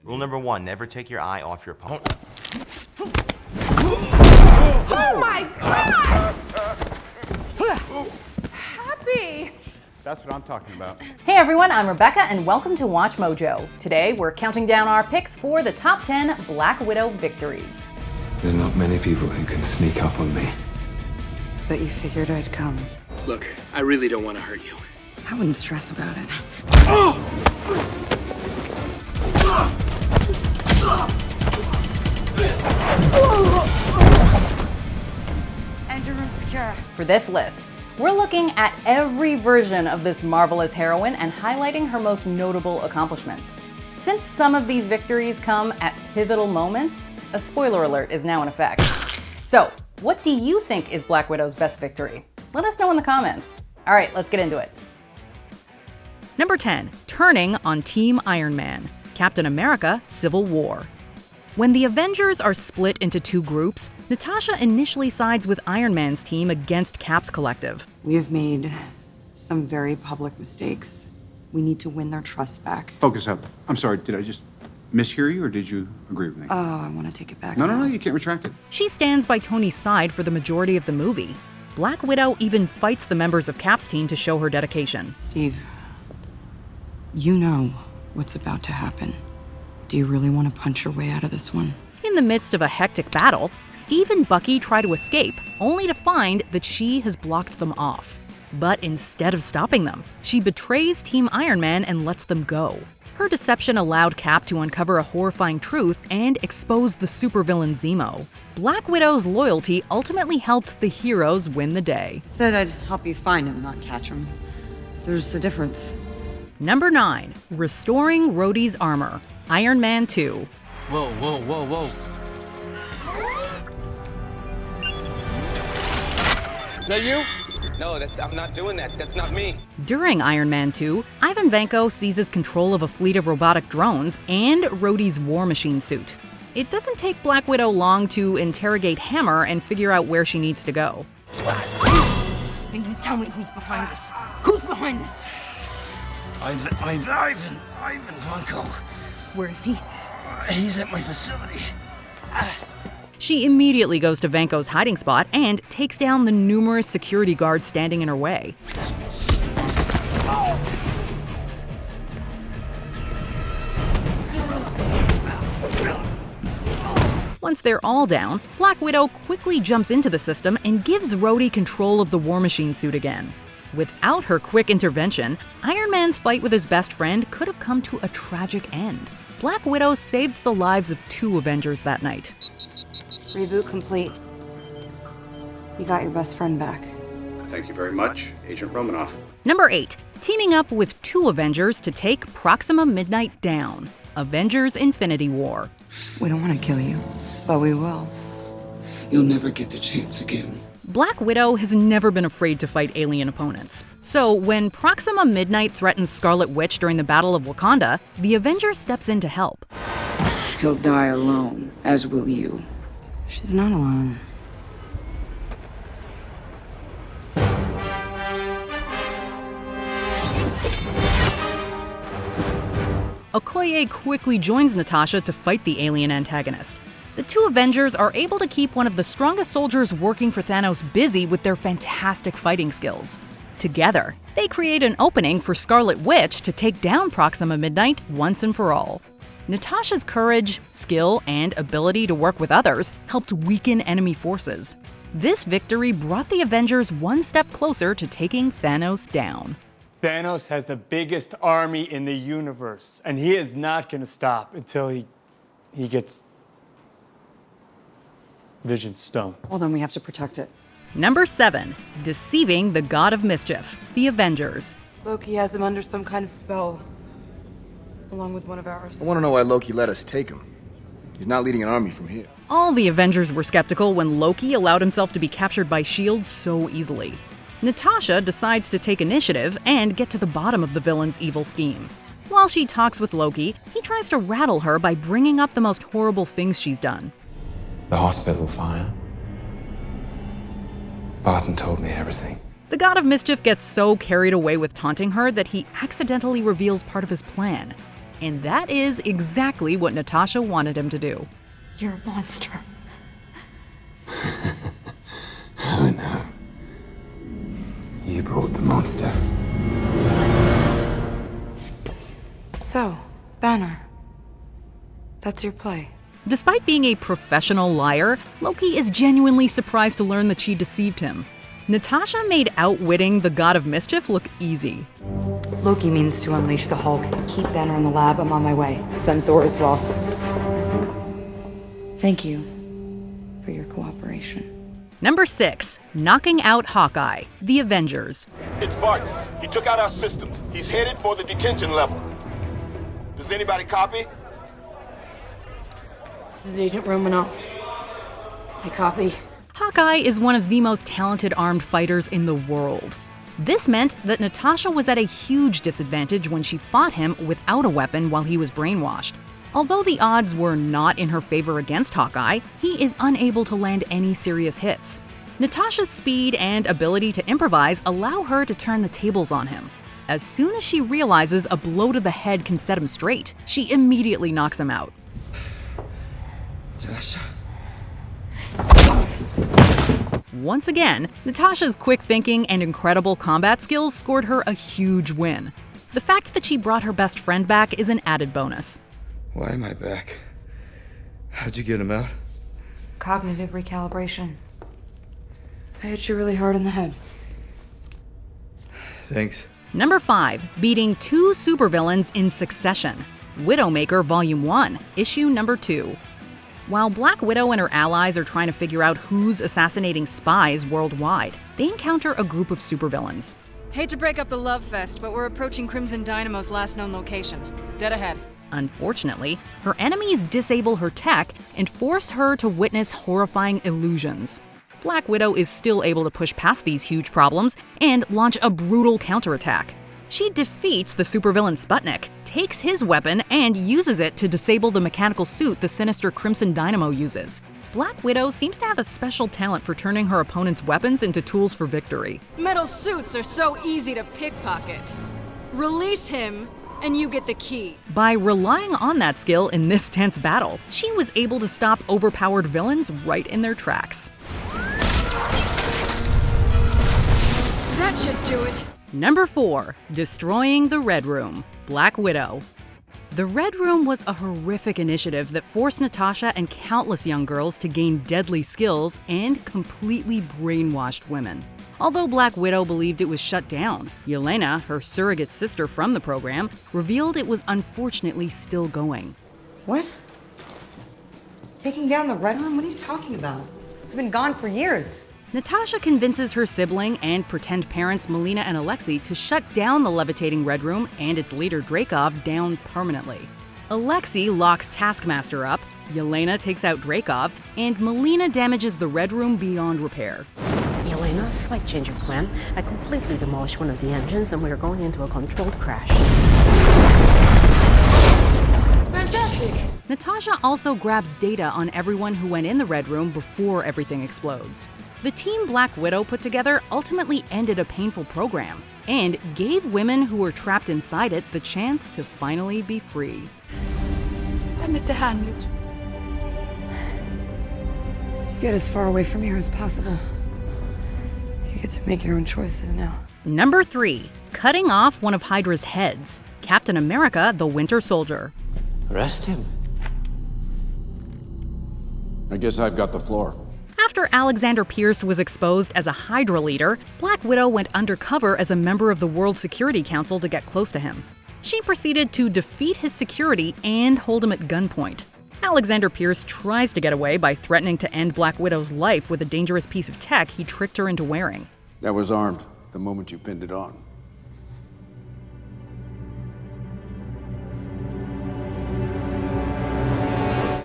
Rule number 1, never take your eye off your opponent. Oh my God! Happy! That's what I'm talking about. Hey everyone, I'm Rebecca and welcome to WatchMojo. Today we're counting down our picks for the top 10 Black Widow victories. There's not many people who can sneak up on me. But you figured I'd come. Look, I really don't want to hurt you. I wouldn't stress about it. Enter room secure. For this list, we're looking at every version of this marvelous heroine and highlighting her most notable accomplishments. Since some of these victories come at pivotal moments, a spoiler alert is now in effect. So, what do you think is Black Widow's best victory? Let us know in the comments. All right, let's get into it. Number 10, turning on Team Iron Man, Captain America: Civil War. When the Avengers are split into two groups, Natasha initially sides with Iron Man's team against Cap's collective. We have made some very public mistakes. We need to win their trust back. Focus up. I'm sorry, did I just mishear you or did you agree with me? Oh, I want to take it back. No, you can't retract it. She stands by Tony's side for the majority of the movie. Black Widow even fights the members of Cap's team to show her dedication. Steve, you know what's about to happen. Do you really want to punch your way out of this one? In the midst of a hectic battle, Steve and Bucky try to escape, only to find that she has blocked them off. But instead of stopping them, she betrays Team Iron Man and lets them go. Her deception allowed Cap to uncover a horrifying truth and expose the supervillain Zemo. Black Widow's loyalty ultimately helped the heroes win the day. I said I'd help you find him, not catch him. There's a difference. Number 9, restoring Rhodey's armor, Iron Man 2. Whoa. Is that you? No, I'm not doing that. That's not me. During Iron Man 2, Ivan Vanko seizes control of a fleet of robotic drones and Rhodey's war machine suit. It doesn't take Black Widow long to interrogate Hammer and figure out where she needs to go. And you tell me who's behind this. Who's behind this? Ivan Vanko. Where is he? He's at my facility. She immediately goes to Vanko's hiding spot and takes down the numerous security guards standing in her way. Once they're all down, Black Widow quickly jumps into the system and gives Rhodey control of the War Machine suit again. Without her quick intervention, Iron Man's fight with his best friend could have come to a tragic end. Black Widow saved the lives of 2 Avengers that night. Reboot complete. You got your best friend back. Thank you very much, Agent Romanoff. Number 8, teaming up with 2 Avengers to take Proxima Midnight down, Avengers: Infinity War. We don't want to kill you, but we will. You'll never get the chance again. Black Widow has never been afraid to fight alien opponents. So when Proxima Midnight threatens Scarlet Witch during the Battle of Wakanda, the Avengers steps in to help. He'll die alone, as will you. She's not alone. Okoye quickly joins Natasha to fight the alien antagonist. The 2 Avengers are able to keep one of the strongest soldiers working for Thanos busy with their fantastic fighting skills. Together, they create an opening for Scarlet Witch to take down Proxima Midnight once and for all. Natasha's courage, skill, and ability to work with others helped weaken enemy forces. This victory brought the Avengers one step closer to taking Thanos down. Thanos has the biggest army in the universe, and he is not going to stop until he gets Vision's stone. Well, then we have to protect it. Number 7, deceiving the God of Mischief, the Avengers. Loki has him under some kind of spell, along with one of ours. I want to know why Loki let us take him. He's not leading an army from here. All the Avengers were skeptical when Loki allowed himself to be captured by S.H.I.E.L.D. so easily. Natasha decides to take initiative and get to the bottom of the villain's evil scheme. While she talks with Loki, he tries to rattle her by bringing up the most horrible things she's done. The hospital fire. Barton told me everything. The God of Mischief gets so carried away with taunting her that he accidentally reveals part of his plan. And that is exactly what Natasha wanted him to do. You're a monster. Oh no. You brought the monster. So, Banner. That's your play. Despite being a professional liar, Loki is genuinely surprised to learn that she deceived him. Natasha made outwitting the god of mischief look easy. Loki means to unleash the Hulk. Keep Banner in the lab. I'm on my way. Send Thor as well. Thank you for your cooperation. Number 6. Knocking out Hawkeye, the Avengers. It's Barton. He took out our systems. He's headed for the detention level. Does anybody copy? This is Agent Romanoff. I copy. Hawkeye is one of the most talented armed fighters in the world. This meant that Natasha was at a huge disadvantage when she fought him without a weapon while he was brainwashed. Although the odds were not in her favor against Hawkeye, he is unable to land any serious hits. Natasha's speed and ability to improvise allow her to turn the tables on him. As soon as she realizes a blow to the head can set him straight, she immediately knocks him out. Natasha. Once again, Natasha's quick thinking and incredible combat skills scored her a huge win. The fact that she brought her best friend back is an added bonus. Why am I back? How'd you get him out? Cognitive recalibration. I hit you really hard in the head. Thanks. Number 5. Beating 2 supervillains in succession. Widowmaker Volume 1, Issue Number 2. While Black Widow and her allies are trying to figure out who's assassinating spies worldwide, they encounter a group of supervillains. Hate to break up the love fest, but we're approaching Crimson Dynamo's last known location. Dead ahead. Unfortunately, her enemies disable her tech and force her to witness horrifying illusions. Black Widow is still able to push past these huge problems and launch a brutal counterattack. She defeats the supervillain Sputnik, takes his weapon, and uses it to disable the mechanical suit the sinister Crimson Dynamo uses. Black Widow seems to have a special talent for turning her opponent's weapons into tools for victory. Metal suits are so easy to pickpocket. Release him, and you get the key. By relying on that skill in this tense battle, she was able to stop overpowered villains right in their tracks. That should do it. Number 4. Destroying the Red Room, Black Widow. The Red Room was a horrific initiative that forced Natasha and countless young girls to gain deadly skills and completely brainwashed women. Although Black Widow believed it was shut down, Yelena, her surrogate sister from the program, revealed it was unfortunately still going. What? Taking down the Red Room? What are you talking about? It's been gone for years. Natasha convinces her sibling and pretend parents Melina and Alexei to shut down the levitating Red Room and its leader Dreykov down permanently. Alexei locks Taskmaster up, Yelena takes out Dreykov, and Melina damages the Red Room beyond repair. Yelena, slight change of plan. I completely demolished one of the engines and we are going into a controlled crash. Fantastic! Natasha also grabs data on everyone who went in the Red Room before everything explodes. The team Black Widow put together ultimately ended a painful program and gave women who were trapped inside it the chance to finally be free. I'm at the hand. Get as far away from here as possible. You get to make your own choices now. Number 3. Cutting off one of Hydra's heads. Captain America, the Winter Soldier. Arrest him. I guess I've got the floor. After Alexander Pierce was exposed as a Hydra leader, Black Widow went undercover as a member of the World Security Council to get close to him. She proceeded to defeat his security and hold him at gunpoint. Alexander Pierce tries to get away by threatening to end Black Widow's life with a dangerous piece of tech he tricked her into wearing. That was armed the moment you pinned it on.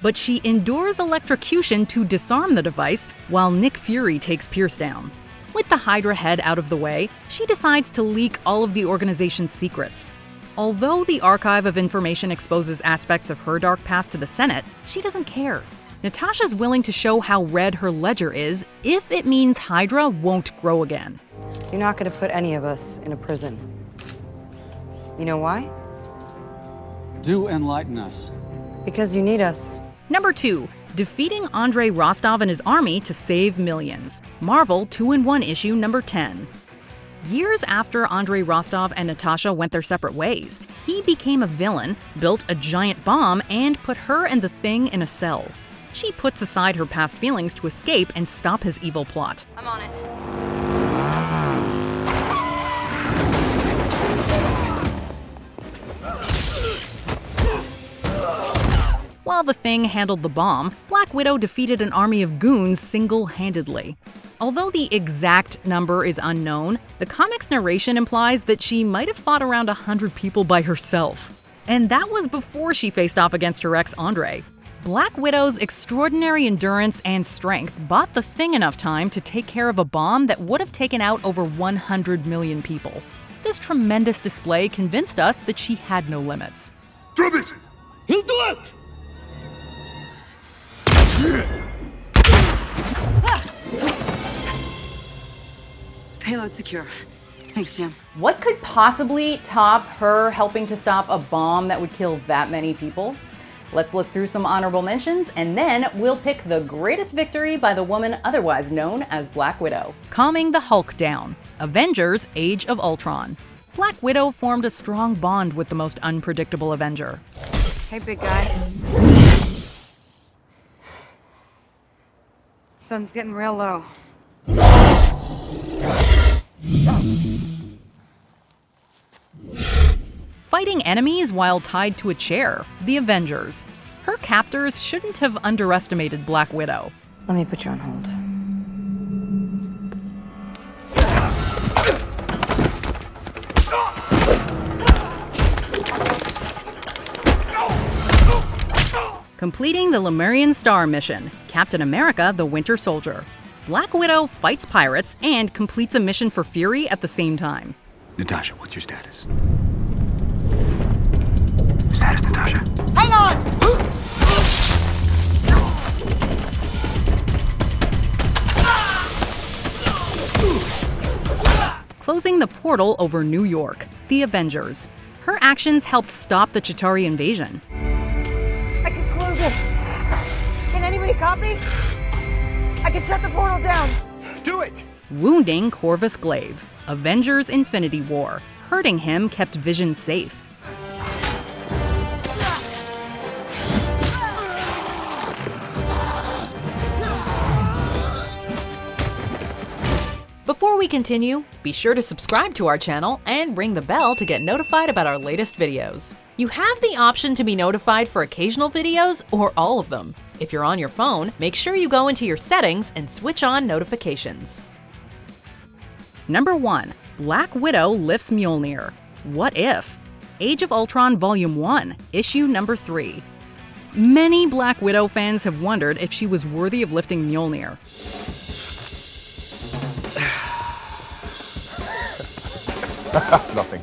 But she endures electrocution to disarm the device while Nick Fury takes Pierce down. With the Hydra head out of the way, she decides to leak all of the organization's secrets. Although the Archive of Information exposes aspects of her dark past to the Senate, she doesn't care. Natasha's willing to show how red her ledger is if it means Hydra won't grow again. You're not going to put any of us in a prison. You know why? Do enlighten us. Because you need us. Number 2. Defeating Andrei Rostov and his army to save millions. Marvel 2-in-1 issue number 10. Years after Andrei Rostov and Natasha went their separate ways, he became a villain, built a giant bomb, and put her and the Thing in a cell. She puts aside her past feelings to escape and stop his evil plot. I'm on it. While the Thing handled the bomb, Black Widow defeated an army of goons single-handedly. Although the exact number is unknown, the comic's narration implies that she might have fought around 100 people by herself. And that was before she faced off against her ex Andre. Black Widow's extraordinary endurance and strength bought the Thing enough time to take care of a bomb that would have taken out over 100 million people. This tremendous display convinced us that she had no limits. Drop it! He'll do it! Payload secure. Thanks, Sam. What could possibly top her helping to stop a bomb that would kill that many people? Let's look through some honorable mentions, and then we'll pick the greatest victory by the woman otherwise known as Black Widow. Calming the Hulk down. Avengers: Age of Ultron. Black Widow formed a strong bond with the most unpredictable Avenger. Hey, big guy. Sun's getting real low. Fighting enemies while tied to a chair. The Avengers. Her captors shouldn't have underestimated Black Widow. Let me put you on hold. Completing the Lemurian Star mission. Captain America: The Winter Soldier. Black Widow fights pirates and completes a mission for Fury at the same time. Natasha, what's your status? Status, Natasha. Hang on! Closing the portal over New York. The Avengers. Her actions helped stop the Chitauri invasion. I can close it. Can anybody copy? I can shut the portal down. Do it! Wounding Corvus Glaive. Avengers: Infinity War. Hurting him kept Vision safe. Before we continue, be sure to subscribe to our channel and ring the bell to get notified about our latest videos. You have the option to be notified for occasional videos or all of them. If you're on your phone, make sure you go into your settings and switch on notifications. Number 1. Black Widow lifts Mjolnir. What if? Age of Ultron Volume 1, Issue number 3. Many Black Widow fans have wondered if she was worthy of lifting Mjolnir. Nothing.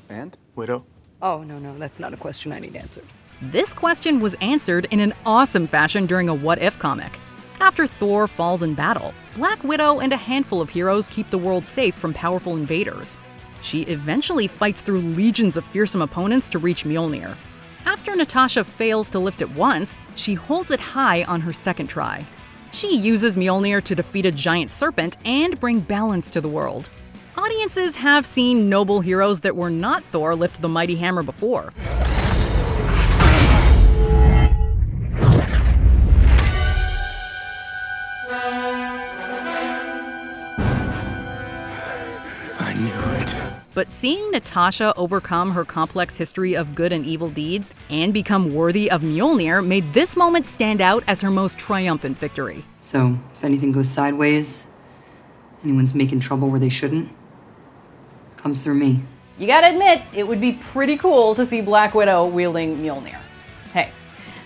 And? Widow? Oh, no, that's not a question I need answered. This question was answered in an awesome fashion during a What If comic. After Thor falls in battle, Black Widow and a handful of heroes keep the world safe from powerful invaders. She eventually fights through legions of fearsome opponents to reach Mjolnir. After Natasha fails to lift it once, she holds it high on her second try. She uses Mjolnir to defeat a giant serpent and bring balance to the world. Audiences have seen noble heroes that were not Thor lift the mighty hammer before. I knew it. But seeing Natasha overcome her complex history of good and evil deeds and become worthy of Mjolnir made this moment stand out as her most triumphant victory. So, if anything goes sideways, anyone's making trouble where they shouldn't, comes through me. You gotta admit, it would be pretty cool to see Black Widow wielding Mjolnir. Hey,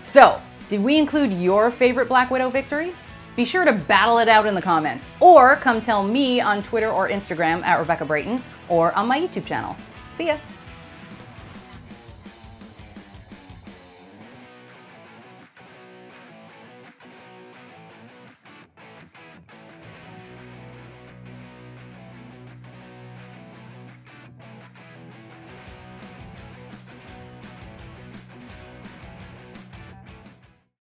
so, did we include your favorite Black Widow victory? Be sure to battle it out in the comments, or come tell me on Twitter or Instagram at Rebecca Brayton, or on my YouTube channel. See ya!